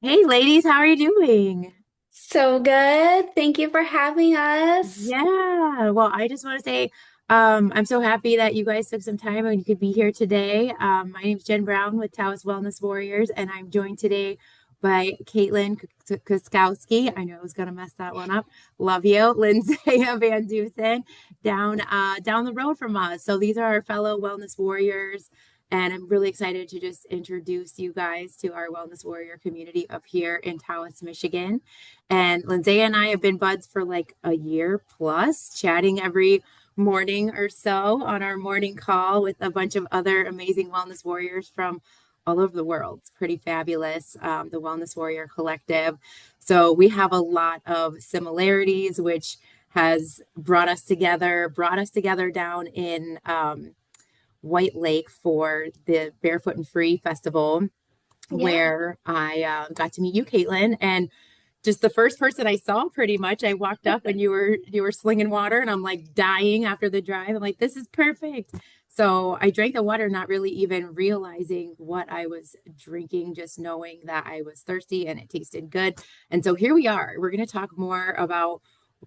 Hey ladies, how are you doing? So good. Thank you for having us. Yeah, well, I just want to say I'm so happy that you guys took some time and you could be here today. My name is Jen Brown with Taos Wellness Warriors, and I'm joined today by Caitlin Kuskowski. I know I was gonna mess that one up. Love you, Lindsay Van Dusen, down the road from us. So these are our fellow wellness warriors. And I'm really excited to just introduce you guys to our Wellness Warrior community up here in Taos, Michigan. And Lindsay and I have been buds for like a year plus, chatting every morning or so on our morning call with a bunch of other amazing wellness warriors from all over the world. It's pretty fabulous, the Wellness Warrior Collective. So we have a lot of similarities, which has brought us together down in White Lake for the Barefoot and Free Festival, Yeah. where I got to meet you, Caitlin, and just the first person I saw pretty much. I walked up and you were slinging water and I'm like dying after the drive. I'm like, this is perfect. So I drank the water, not really even realizing what I was drinking, just knowing that I was thirsty and it tasted good. And so here we are. We're going to talk more about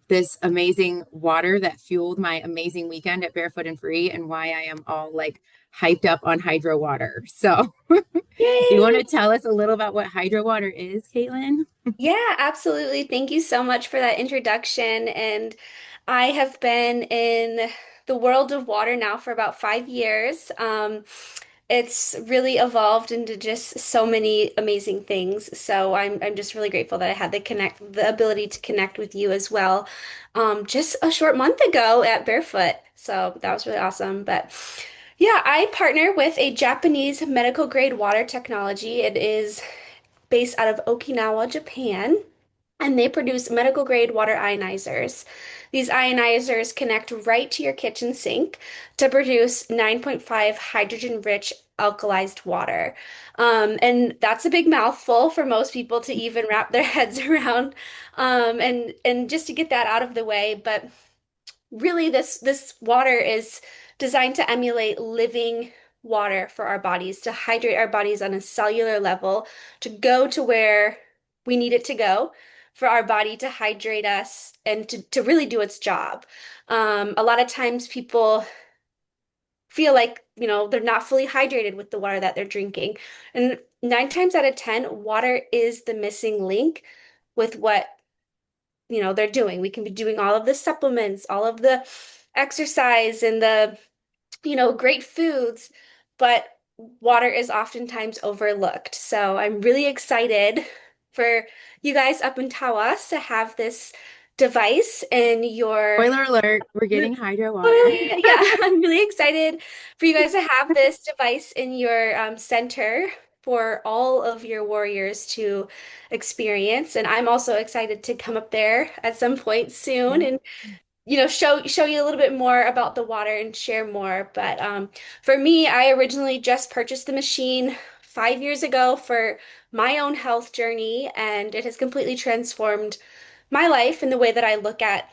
this amazing water that fueled my amazing weekend at Barefoot and Free and why I am all like hyped up on hydro water. So, you want Yay. to tell us a little about what hydro water is, Caitlin? Yeah, absolutely. Thank you so much for that introduction. And I have been in the world of water now for about 5 years. It's really evolved into just so many amazing things. So I'm just really grateful that I had the ability to connect with you as well. Just a short month ago at Barefoot. So that was really awesome. But yeah, I partner with a Japanese medical grade water technology. It is based out of Okinawa, Japan, and they produce medical grade water ionizers. These ionizers connect right to your kitchen sink to produce 9.5 hydrogen rich alkalized water. And that's a big mouthful for most people to even wrap their heads around. And just to get that out of the way, but really this water is designed to emulate living water for our bodies, to hydrate our bodies on a cellular level, to go to where we need it to go for our body to hydrate us and to really do its job. A lot of times people feel like, they're not fully hydrated with the water that they're drinking. And 9 times out of 10, water is the missing link with what they're doing. We can be doing all of the supplements, all of the exercise and the, great foods, but water is oftentimes overlooked. So I'm really excited for you guys up in Tawas to have this device in your Spoiler alert, we're getting hydro water. yeah, I'm really excited for you guys to have this device in your center for all of your warriors to experience. And I'm also excited to come up there at some point soon Yeah. and show you a little bit more about the water and share more. But for me, I originally just purchased the machine 5 years ago for my own health journey, and it has completely transformed my life and the way that I look at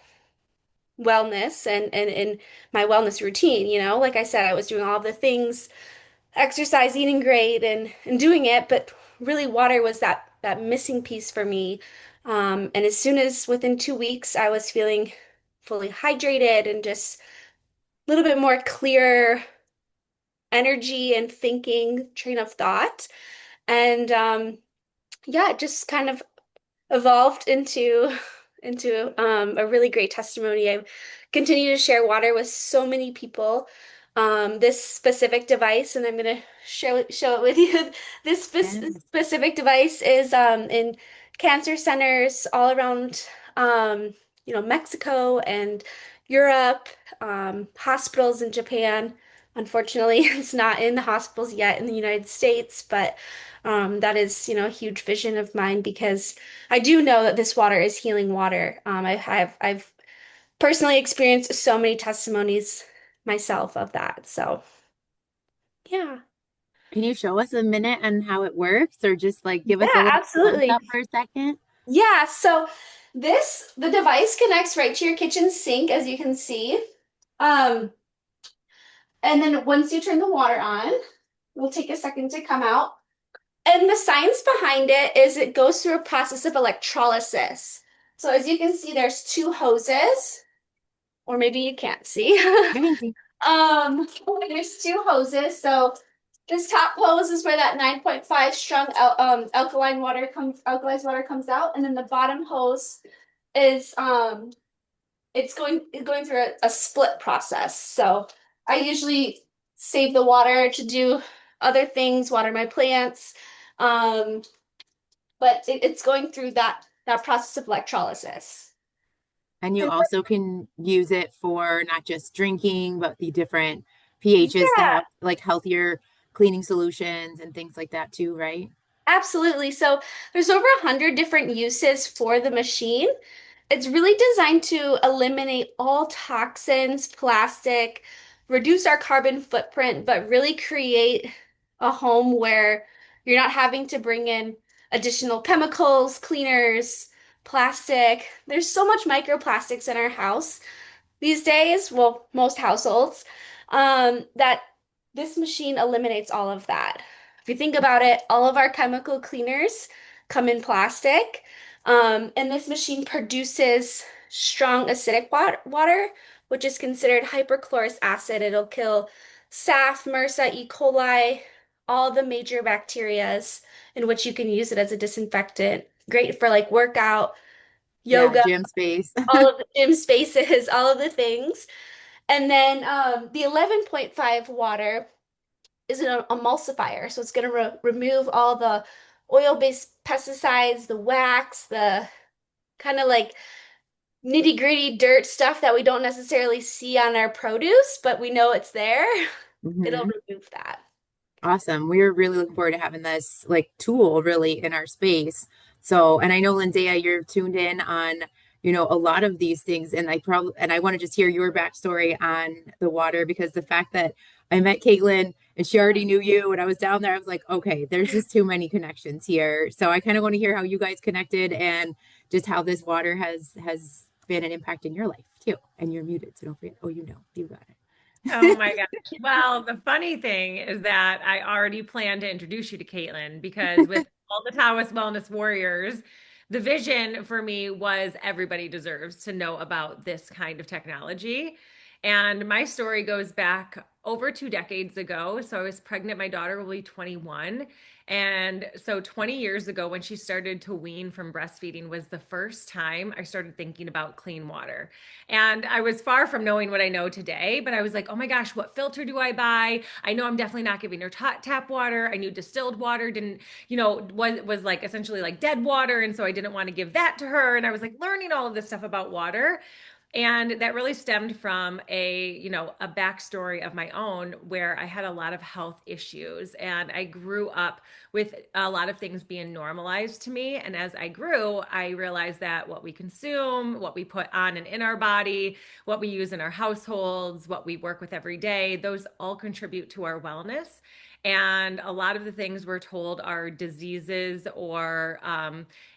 wellness and my wellness routine. Like I said, I was doing all the things, exercise, eating great, and doing it, but really water was that missing piece for me. And as soon as within 2 weeks, I was feeling fully hydrated and just a little bit more clear energy and thinking train of thought. And yeah, it just kind of evolved into a really great testimony. I continue to share water with so many people. This specific device, and I'm going to show it with you. This Yes. specific device is in cancer centers all around, Mexico and Europe, hospitals in Japan. Unfortunately, it's not in the hospitals yet in the United States, but that is, a huge vision of mine because I do know that this water is healing water. I've personally experienced so many testimonies myself of that. So yeah. Can you show us a minute on how it works or just like give us a Yeah, little close absolutely. up for a second? Yeah, so the device connects right to your kitchen sink, as you can see. Um, and then once you turn the water on, we'll take a second to come out. And the science behind it is it goes through a process of electrolysis. So as you can see, there's two hoses, or maybe you can't see. I can see. There's two hoses. So this top hose is where that 9.5 strong alkalized water comes out, and then the bottom hose is it's going through a split process. So I usually save the water to do other things, water my plants. Um, but it's going through that process of electrolysis. And you And also can use it for not just drinking, but the different pHs to yeah, have like healthier cleaning solutions and things like that too, right? absolutely. So there's over 100 different uses for the machine. It's really designed to eliminate all toxins, plastic, reduce our carbon footprint, but really create a home where you're not having to bring in additional chemicals, cleaners, plastic. There's so much microplastics in our house these days, well, most households, that this machine eliminates all of that. If you think about it, all of our chemical cleaners come in plastic, and this machine produces strong acidic water, which is considered hyperchlorous acid. It'll kill staph, MRSA, E. coli, all the major bacterias in which you can use it as a disinfectant. Great for like workout, Yeah, yoga, gym space. all of the gym spaces, all of the things. And then the 11.5 water is an emulsifier. So it's going to remove all the oil-based pesticides, the wax, the kind of like nitty-gritty dirt stuff that we don't necessarily see on our produce, but we know it's there. It'll hmm remove that. Awesome. We're really looking forward to having this like tool really in our space. So, and I know Linnea, you're tuned in on, a lot of these things. And I want to just hear your backstory on the water because the fact that I met Caitlin and she already knew you and I was down there, I was like, okay, there's just too many connections here. So I kind of want to hear how you guys connected and just how this water has been an impact in your life too. And you're muted, so don't forget. Oh, you got Oh it. my gosh. Well, the funny thing is that I already planned to introduce you to Caitlin because with all the Taoist Wellness Warriors, the vision for me was everybody deserves to know about this kind of technology. And my story goes back over 2 decades ago. So I was pregnant, my daughter will be 21. And so 20 years ago, when she started to wean from breastfeeding, was the first time I started thinking about clean water. And I was far from knowing what I know today, but I was like, oh my gosh, what filter do I buy? I know I'm definitely not giving her tap water. I knew distilled water didn't, was like essentially like dead water. And so I didn't want to give that to her. And I was like learning all of this stuff about water. And that really stemmed from a backstory of my own where I had a lot of health issues and I grew up with a lot of things being normalized to me. And as I grew, I realized that what we consume, what we put on and in our body, what we use in our households, what we work with every day, those all contribute to our wellness. And a lot of the things we're told are diseases or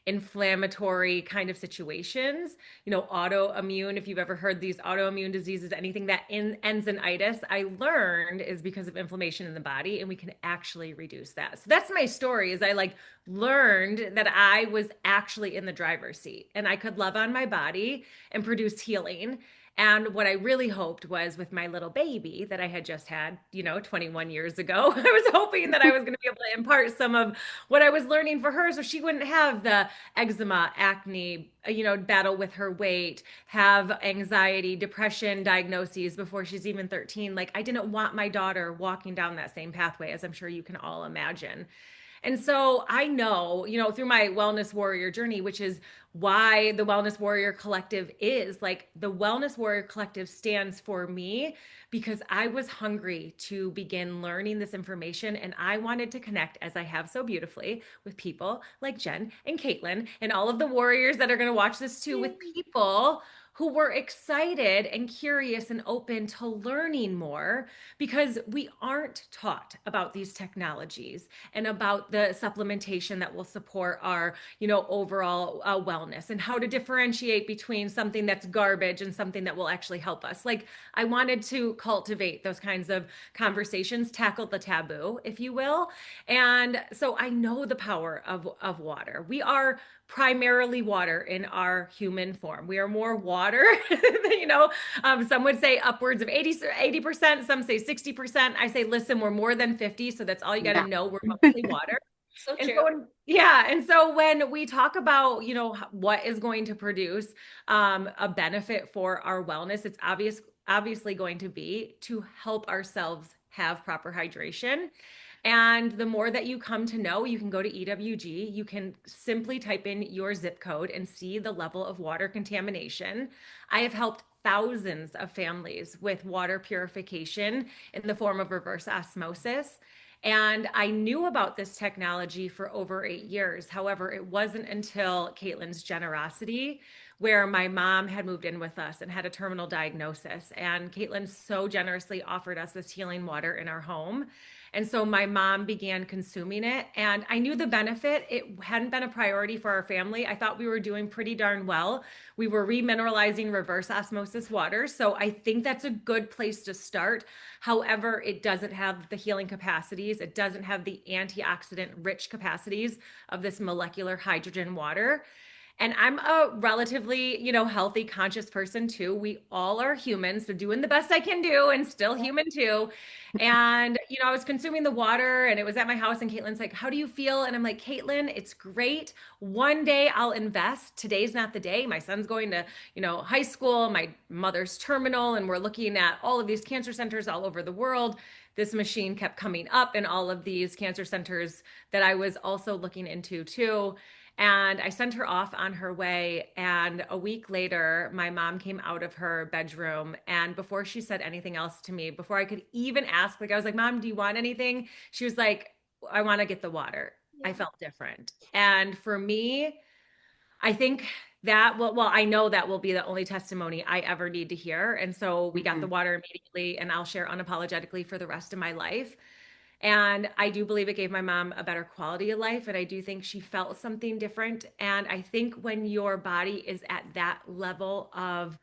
inflammatory kind of situations, autoimmune, if you've ever heard these autoimmune diseases, anything that ends in itis, I learned is because of inflammation in the body, and we can actually reduce that. So that's my story is I like learned that I was actually in the driver's seat and I could love on my body and produce healing. And what I really hoped was with my little baby that I had just had, 21 years ago, I was hoping that I was going to be able to impart some of what I was learning for her so she wouldn't have the eczema, acne, battle with her weight, have anxiety, depression diagnoses before she's even 13. Like, I didn't want my daughter walking down that same pathway, as I'm sure you can all imagine. And so I know, through my Wellness Warrior journey, which is why the Wellness Warrior Collective is like the Wellness Warrior Collective stands for me because I was hungry to begin learning this information and I wanted to connect, as I have so beautifully, with people like Jen and Caitlin and all of the warriors that are going to watch this too, with people who were excited and curious and open to learning more, because we aren't taught about these technologies and about the supplementation that will support our, overall wellness, and how to differentiate between something that's garbage and something that will actually help us. Like, I wanted to cultivate those kinds of conversations, tackle the taboo, if you will. And so I know the power of water. We are primarily water in our human form. We are more water, some would say upwards of 80%, some say 60%. I say, listen, we're more than 50. So that's all you got to Yeah. know. We're mostly water. So And true. so, yeah. And so when we talk about, what is going to produce a benefit for our wellness, it's obviously going to be to help ourselves have proper hydration. And the more that you come to know, you can go to EWG, you can simply type in your zip code and see the level of water contamination. I have helped thousands of families with water purification in the form of reverse osmosis. And I knew about this technology for over 8 years. However, it wasn't until Caitlin's generosity, where my mom had moved in with us and had a terminal diagnosis. And Caitlin so generously offered us this healing water in our home. And so my mom began consuming it, and I knew the benefit. It hadn't been a priority for our family. I thought we were doing pretty darn well. We were remineralizing reverse osmosis water. So I think that's a good place to start. However, it doesn't have the healing capacities. It doesn't have the antioxidant rich capacities of this molecular hydrogen water. And I'm a relatively, healthy, conscious person too. We all are humans, so doing the best I can do and still human too. And, I was consuming the water and it was at my house, and Caitlin's like, how do you feel? And I'm like, Caitlin, it's great. One day I'll invest. Today's not the day. My son's going to, high school, my mother's terminal, and we're looking at all of these cancer centers all over the world. This machine kept coming up in all of these cancer centers that I was also looking into too. And I sent her off on her way. And a week later, my mom came out of her bedroom. And before she said anything else to me, before I could even ask, like, I was like, Mom, do you want anything? She was like, I want to get the water. I Yeah. felt different. And for me, I think that well, I know that will be the only testimony I ever need to hear. And so we got the water immediately, and I'll share unapologetically for the rest of my life. And I do believe it gave my mom a better quality of life. And I do think she felt something different. And I think when your body is at that level of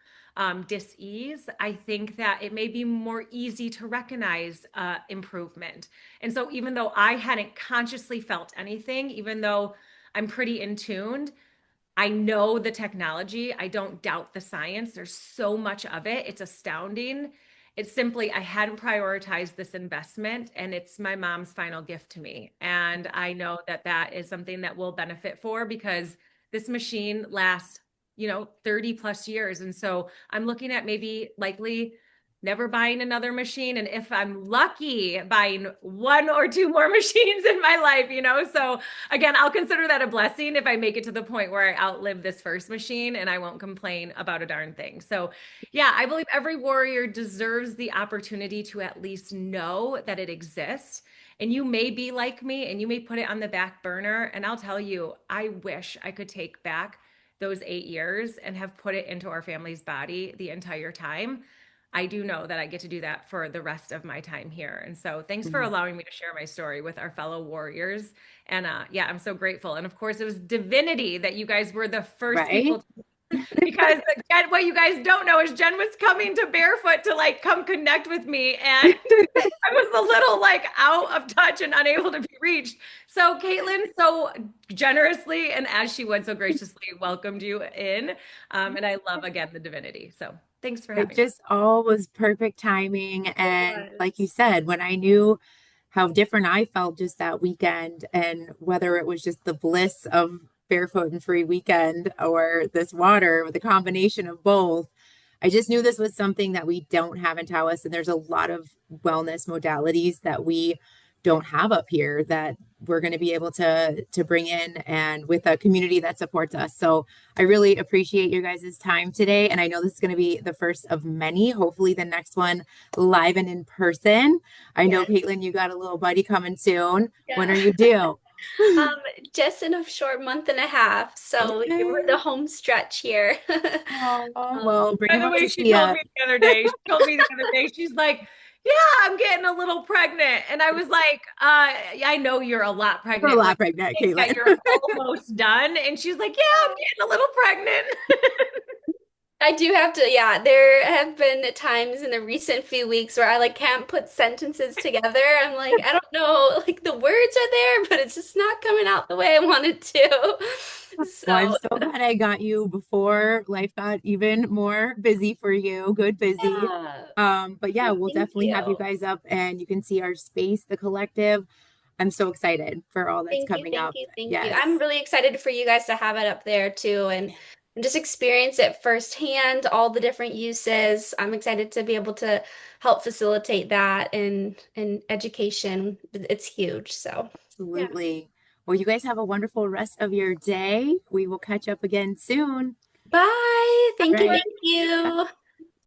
dis-ease, I think that it may be more easy to recognize improvement. And so even though I hadn't consciously felt anything, even though I'm pretty in tuned, I know the technology. I don't doubt the science. There's so much of it. It's astounding. It's simply, I hadn't prioritized this investment, and it's my mom's final gift to me. And I know that that is something that we'll benefit for, because this machine lasts, 30 plus years. And so I'm looking at maybe likely never buying another machine. And if I'm lucky, buying one or two more machines in my life, So again, I'll consider that a blessing if I make it to the point where I outlive this first machine, and I won't complain about a darn thing. So yeah, I believe every warrior deserves the opportunity to at least know that it exists. And you may be like me and you may put it on the back burner. And I'll tell you, I wish I could take back those 8 years and have put it into our family's body the entire time. I do know that I get to do that for the rest of my time here. And so thanks for allowing me to share my story with our fellow warriors. And yeah, I'm so grateful. And of course, it was divinity that you guys were the first Right? people because again, what you guys don't know is Jen was coming to Barefoot to like come connect with me. And I was a little like out of touch and unable to be reached. So Caitlin so generously, and as she would so graciously, welcomed you in. And I love, again, the divinity. So thanks for It having me. just all was perfect timing. And like you Was. said, when I knew how different I felt just that weekend, and whether it was just the bliss of barefoot and free weekend or this water, the combination of both, I just knew this was something that we don't have in Taos. And there's a lot of wellness modalities that we don't have up here that we're going to be able to bring in, and with a community that supports us. So I really appreciate your guys' time today. And I know this is going to be the first of many, hopefully the next one live and in person. I know, Yes. Caitlin, you got a little buddy coming soon. When Yeah. are you due? Um, just in a short month and a half, so we're Okay. the home stretch here. Oh, Um, well, bring By him the up way, to she see told ya. me the other day, she's like, yeah, I'm getting a little pregnant. And I was like, I know you're a lot You're a pregnant. Like, lot pregnant, think that Caitlin. you're almost done. And she's like, yeah, I'm getting a little pregnant. I do have to, yeah, there have been times in the recent few weeks where I like can't put sentences together. I'm like, I don't know, like the words are there, but it's just not coming out the way I wanted to. Well, I'm So, so glad I got you before life got even more busy for you. Good busy. yeah. But yeah, we'll Thank definitely have you you. guys up and you can see our space, the collective. I'm so excited for all that's Thank you, coming thank up. you, thank you. I'm Yes. really excited for you guys to have it up there too and just experience it firsthand, all the different uses. I'm excited to be able to help facilitate that in education. It's huge. So, yeah. Absolutely. Well, you guys have a wonderful rest of your day. We will catch up again soon. Bye. All Thank you, right. thank you.